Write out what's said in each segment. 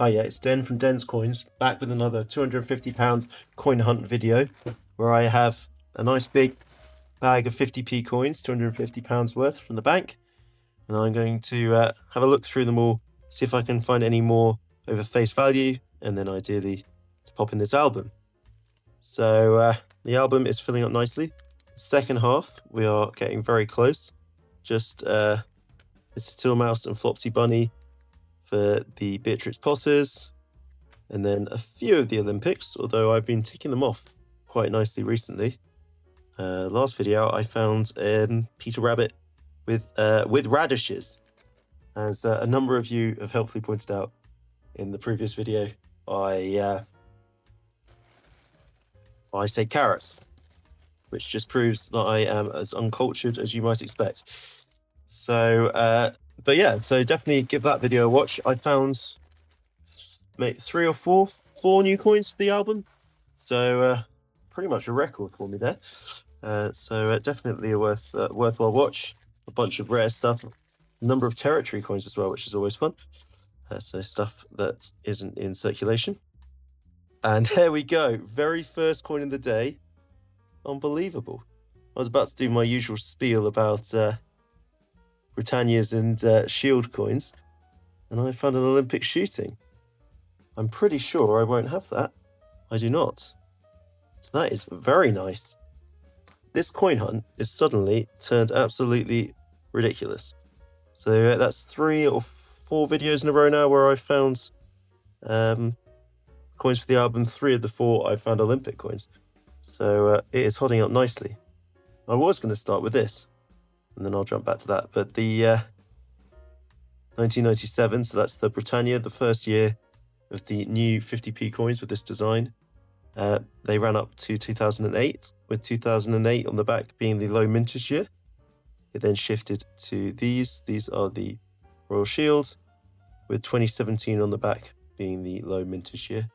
Hi, yeah, it's Den from Den's Coins, back with another £250 coin hunt video, where I have a nice big bag of 50p coins, £250 worth from the bank, and I'm going to have a look through them all, see if I can find any more over face value, and then ideally to pop in this album. So the album is filling up nicely. Second half, we are getting very close. Just Mr. Tillmouse and Flopsy Bunny for the Beatrix Potters, and then a few of the Olympics, although I've been ticking them off quite nicely recently. Last video I found Peter Rabbit with radishes, as a number of you have helpfully pointed out in the previous video. I say carrots, which just proves that I am as uncultured as you might expect. So but yeah, so definitely give that video a watch. I found maybe four new coins for the album, so pretty much a record for me there. So definitely a worthwhile watch. A bunch of rare stuff, a number of territory coins as well, which is always fun. So stuff that isn't in circulation. And there we go, very first coin of the day. Unbelievable. I was about to do my usual spiel about Britannia's and Shield coins, and I found an Olympic shooting. I'm pretty sure I won't have that. I do not. So that is very nice. This coin hunt is suddenly turned absolutely ridiculous. So that's 3 or 4 videos in a row now where I found coins for the album. 3 of the 4 I found Olympic coins. So it is holding up nicely. I was going to start with this, and then I'll jump back to that. But the 1997, so that's the Britannia, the first year of the new 50p coins with this design. They ran up to 2008, with 2008 on the back being the low mintage year. It then shifted to these. These are the Royal Shield, with 2017 on the back being the low mintage year.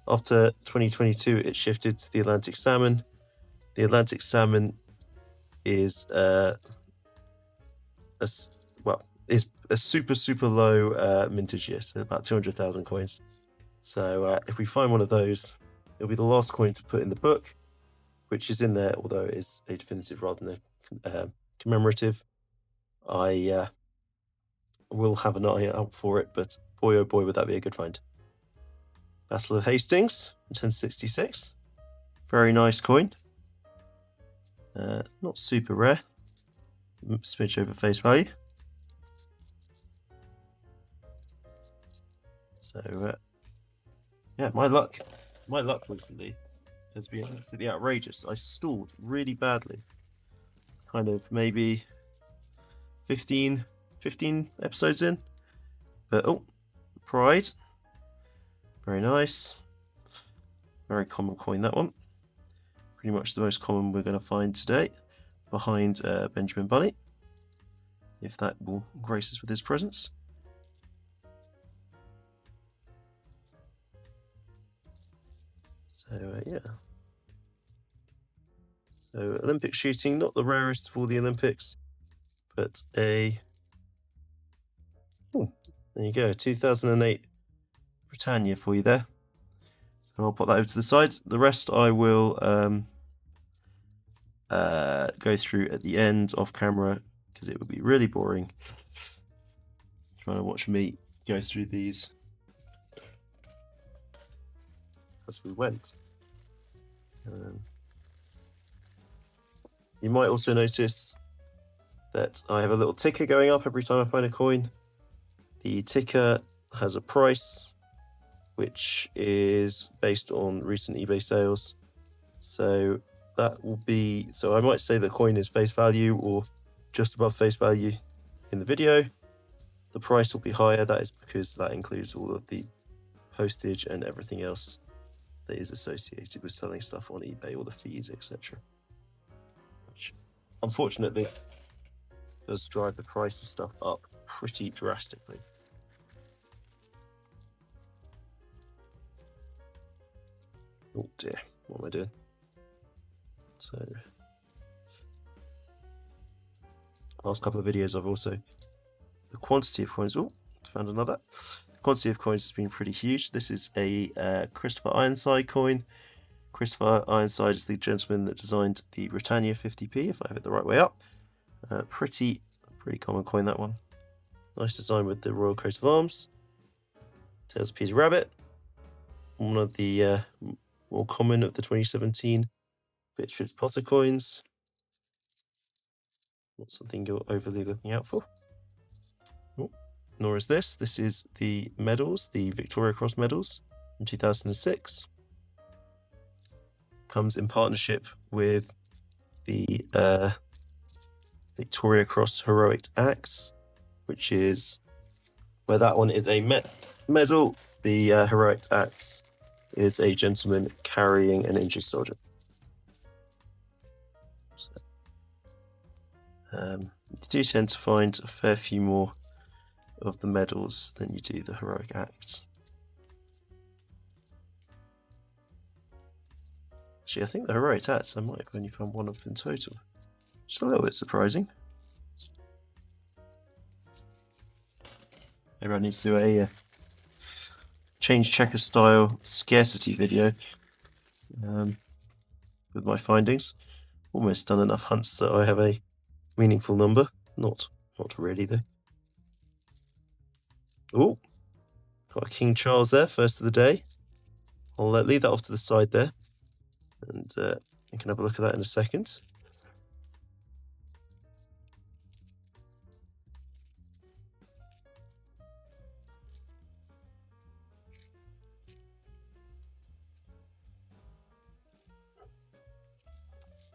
After 2022, it shifted to the Atlantic Salmon. The Atlantic Salmon is a super low mintage year, so about 200,000 coins. So if we find one of those, it'll be the last coin to put in the book, which is in there, although it is a definitive rather than a commemorative. I will have an eye out for it, but boy oh boy would that be a good find. Battle of Hastings, 1066. Very nice coin. Not super rare. Smidge over face value. So yeah, my luck recently has been absolutely outrageous. I stalled really badly. Kind of maybe 15 episodes in. But oh, Pride. Very nice. Very common coin, that one. Pretty much the most common we're going to find today, behind Benjamin Bunny, if that will grace us with his presence. So yeah. So Olympic shooting, not the rarest of all the Olympics, but a... Oh, there you go, 2008 Britannia for you there. So I'll put that over to the side. The rest I will go through at the end off camera, because it would be really boring trying to watch me go through these as we went. You might also notice that I have a little ticker going up every time I find a coin. The ticker has a price, which is based on recent eBay sales. So that will be, so I might say the coin is face value or just above face value in the video. The price will be higher. That is because that includes all of the postage and everything else that is associated with selling stuff on eBay, all the fees, etc. Which unfortunately does drive the price of stuff up pretty drastically. Oh dear, what am I doing? So, last couple of videos I've also, the quantity of coins, oh, found another. the quantity of coins has been pretty huge. This is a Christopher Ironside coin. Christopher Ironside is the gentleman that designed the Britannia 50p, if I have it the right way up. Pretty common coin, that one. Nice design with the Royal Coat of Arms. Tails of Peter Rabbit. One of the more common of the 2017 Beatrix Potter coins. Not something you're overly looking out for. Oh, nor is this. This is the medals, the Victoria Cross medals from 2006. Comes in partnership with the Victoria Cross Heroic Acts, which is where that one is a medal. The Heroic Acts is a gentleman carrying an injured soldier. So, you do tend to find a fair few more of the medals than you do the Heroic Acts. Actually, I think the Heroic Acts I might have only found one of in total. Just a little bit surprising. Maybe I need to do a change checker style scarcity video with my findings. Almost done enough hunts that I have a meaningful number. Not really though. Oh, got a King Charles there, first of the day. I'll leave that off to the side there, and you can have a look at that in a second.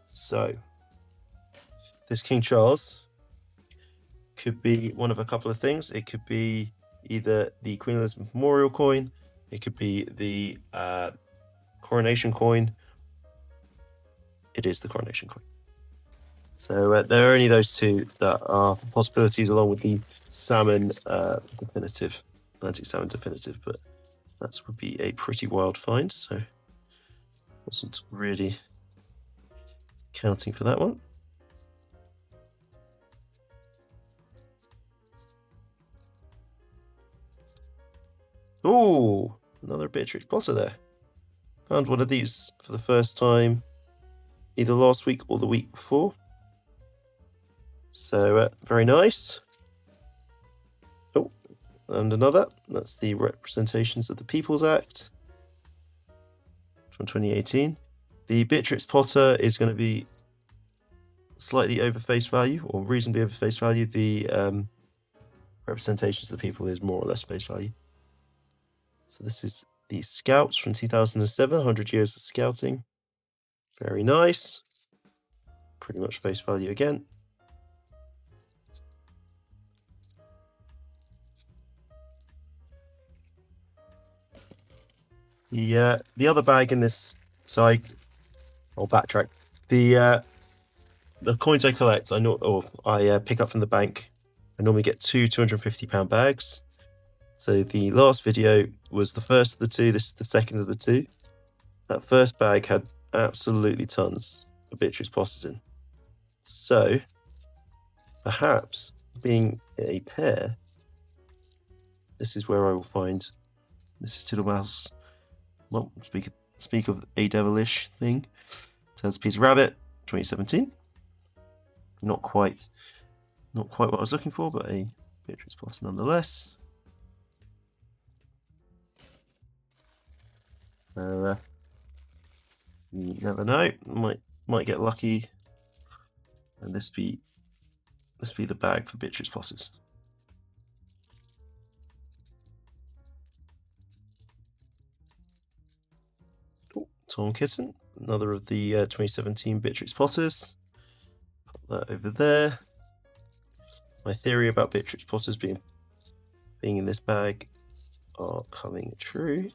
So, this King Charles could be one of a couple of things. It could be either the Queen Elizabeth Memorial coin, it could be the coronation coin. It is the coronation coin. So there are only those two that are possibilities, along with the salmon definitive, Atlantic salmon definitive, but that would be a pretty wild find, so wasn't really counting for that one. Oh, another Beatrix Potter there. Found one of these for the first time either last week or the week before. So very nice. Oh, and another. That's the representations of the People's Act from 2018. The Beatrix Potter is going to be slightly over face value, or reasonably over face value. The representations of the people is more or less face value. So this is the Scouts from 2007, 100 Years of Scouting. Very nice. Pretty much face value again. The other bag in this, so I'll backtrack. The coins I collect, I pick up from the bank. I normally get two £250 bags. So the last video was the first of the two. This is the second of the two. That first bag had absolutely tons of Beatrix Potters in. So perhaps being a pair, this is where I will find Mrs. Tittlemouse. Well, speak of a devilish thing. Tails of Peter Rabbit, 2017. Not quite what I was looking for, but a Beatrix Potter nonetheless. You never know. Might get lucky, and this be the bag for Beatrix Potters. Tom Kitten, another of the 2017 Beatrix Potters. Put that over there. My theory about Beatrix Potters being in this bag are coming true.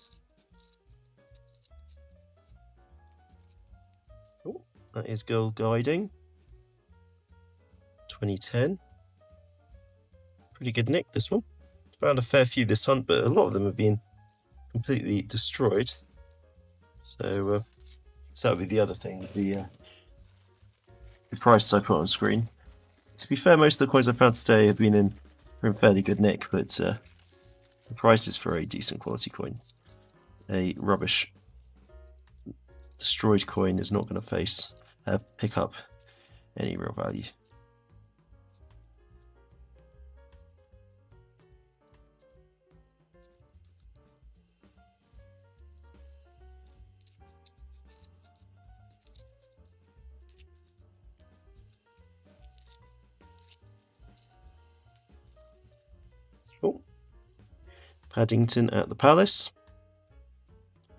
Oh, that is Girl Guiding, 2010. Pretty good nick, this one. Found a fair few this hunt, but a lot of them have been completely destroyed. So that would be the other thing, the prices I put on screen. To be fair, most of the coins I found today have been in fairly good nick, but the price is for a decent quality coin. A rubbish destroyed coin is not going to pick up any real value. Oh, Paddington at the Palace.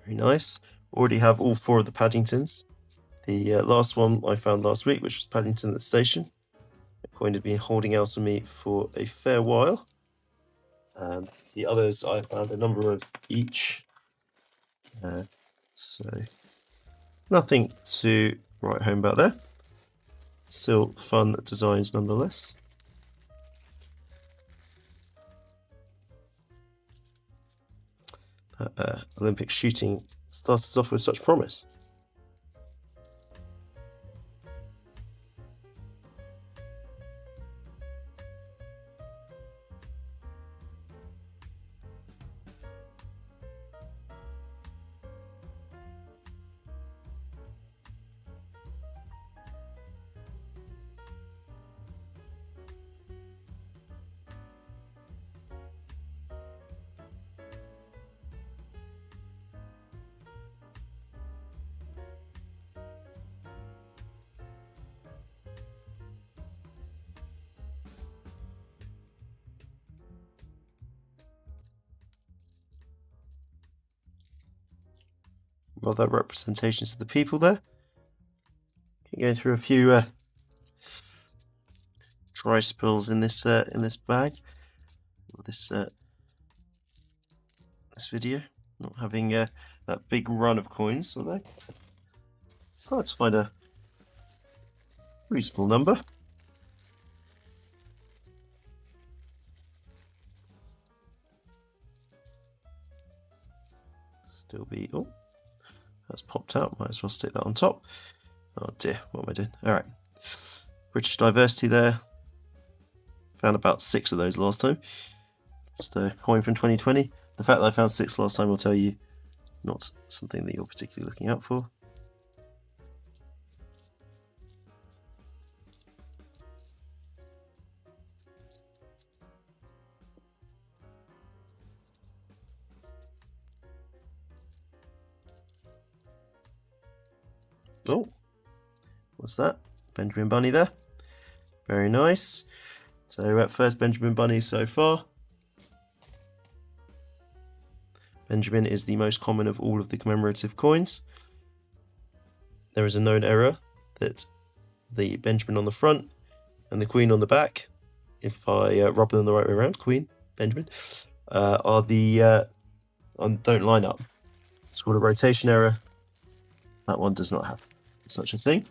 Very nice. Already have all 4 of the Paddingtons. The last one I found last week, which was Paddington at the station. The coin had been holding out on me for a fair while. And the others, I found a number of each. So nothing to write home about there. Still fun designs nonetheless. Olympic shooting started us off with such promise. Other representations of the people there. Going through a few dry spills in this bag. This video, not having that big run of coins, although it's hard to find a reasonable number. Still be that's popped out. Might as well stick that on top. Oh dear, what am I doing? All right, British diversity there. Found about 6 of those last time. Just a coin from 2020. The fact that I found 6 last time will tell you not something that you're particularly looking out for. Oh, what's that? Benjamin Bunny there. Very nice. So first Benjamin Bunny so far. Benjamin is the most common of all of the commemorative coins. There is a known error that the Benjamin on the front and the Queen on the back, if I rub them the right way around, Queen, Benjamin, don't line up. It's called a rotation error. That one does not have such a thing.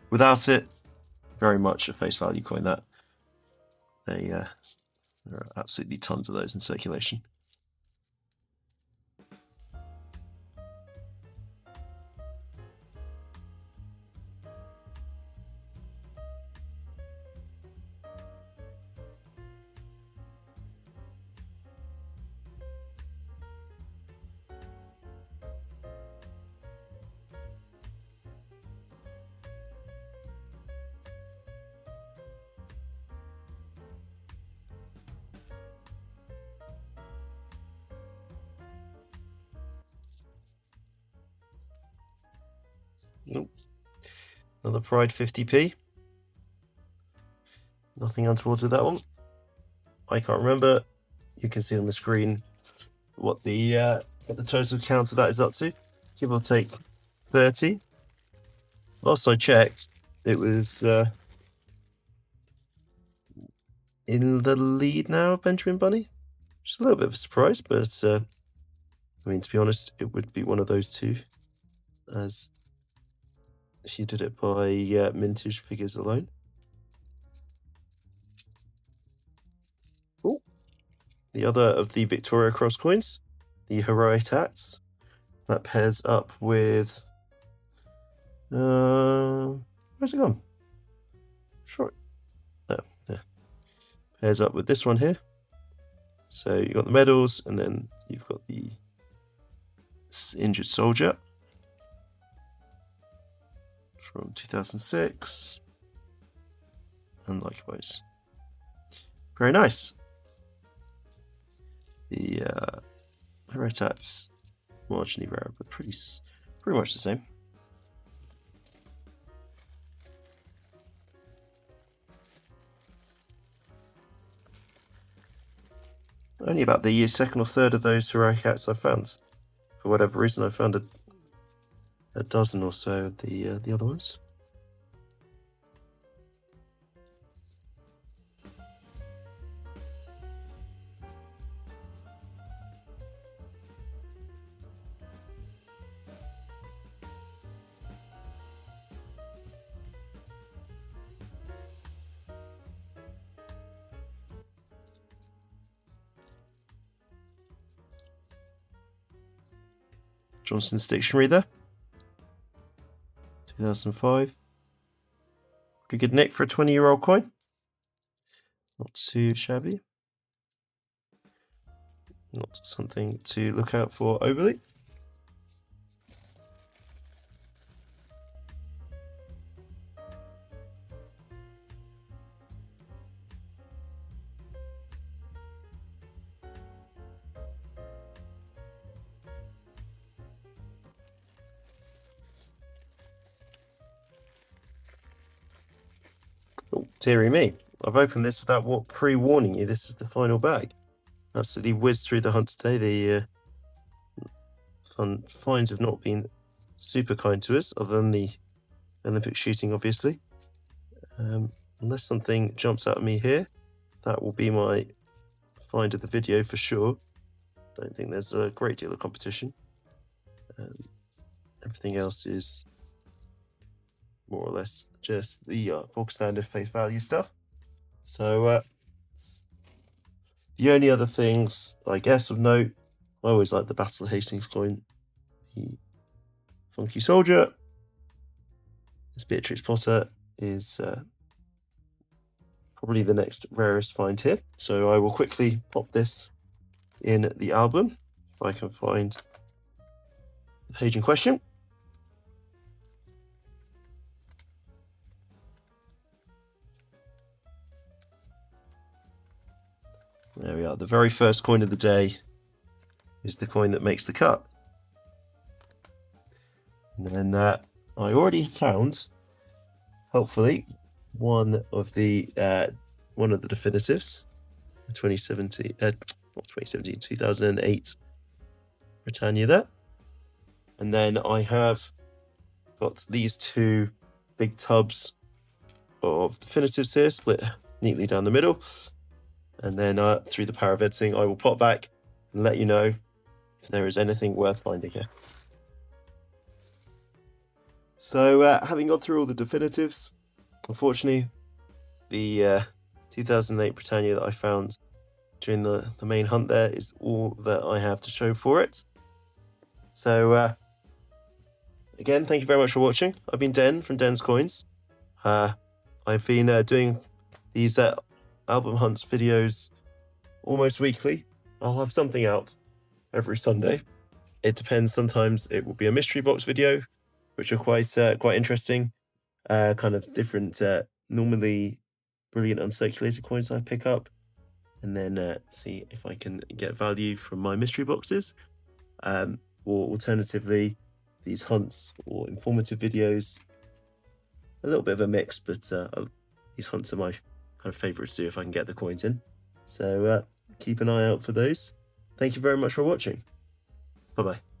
Without it, very much a face value coin. That there are absolutely tons of those in circulation. Nope. Another Pride 50p. Nothing untoward with that one. I can't remember. You can see on the screen what the total count of that is up to. Give or take 30. Last I checked, it was in the lead now, Benjamin Bunny. Just a little bit of a surprise, but I mean, to be honest, it would be one of those two, as she did it by mintage figures alone. Oh, the other of the Victoria Cross coins, the Heroic Acts. That pairs up with where's it gone? Sure. Oh, there. Pairs up with this one here. So you've got the medals, and then you've got the injured soldier from 2006, and likewise. Very nice. The Habitat's marginally rare, but pretty much the same. Only about the second or third of those Habitats I've found. For whatever reason, I found a dozen or so of the other ones. Johnson's Dictionary there. 2005. Pretty good nick for a 20-year-old coin. Not too shabby. Not something to look out for overly. Oh, dearie me. I've opened this without pre-warning you. This is the final bag. Absolutely whizzed through the hunt today. The finds have not been super kind to us, other than the Olympic shooting, obviously. Unless something jumps out at me here, that will be my find of the video for sure. Don't think there's a great deal of competition. Everything else is more or less just the bog standard face value stuff. So the only other things, I guess, of note, I always like the Battle of Hastings coin, the Funky Soldier. This Beatrix Potter is probably the next rarest find here. So I will quickly pop this in the album, if I can find the page in question. There we are. The very first coin of the day is the coin that makes the cut. And then I already found, hopefully, one of the definitives, 2008 Britannia there. And then I have got these two big tubs of definitives here, split neatly down the middle. And then through the power of editing, I will pop back and let you know if there is anything worth finding here. So having gone through all the definitives, unfortunately, the 2008 Britannia that I found during the main hunt there is all that I have to show for it. So again, thank you very much for watching. I've been Den from Den's Coins. I've been doing these album hunts videos almost weekly. I'll have something out every Sunday. It depends. Sometimes it will be a mystery box video, which are quite interesting. Kind of different, normally brilliant uncirculated coins I pick up, and then see if I can get value from my mystery boxes. Or alternatively, these hunts or informative videos. A little bit of a mix, but these hunts are my kind of favourites too if I can get the coins in. So keep an eye out for those. Thank you very much for watching. Bye-bye.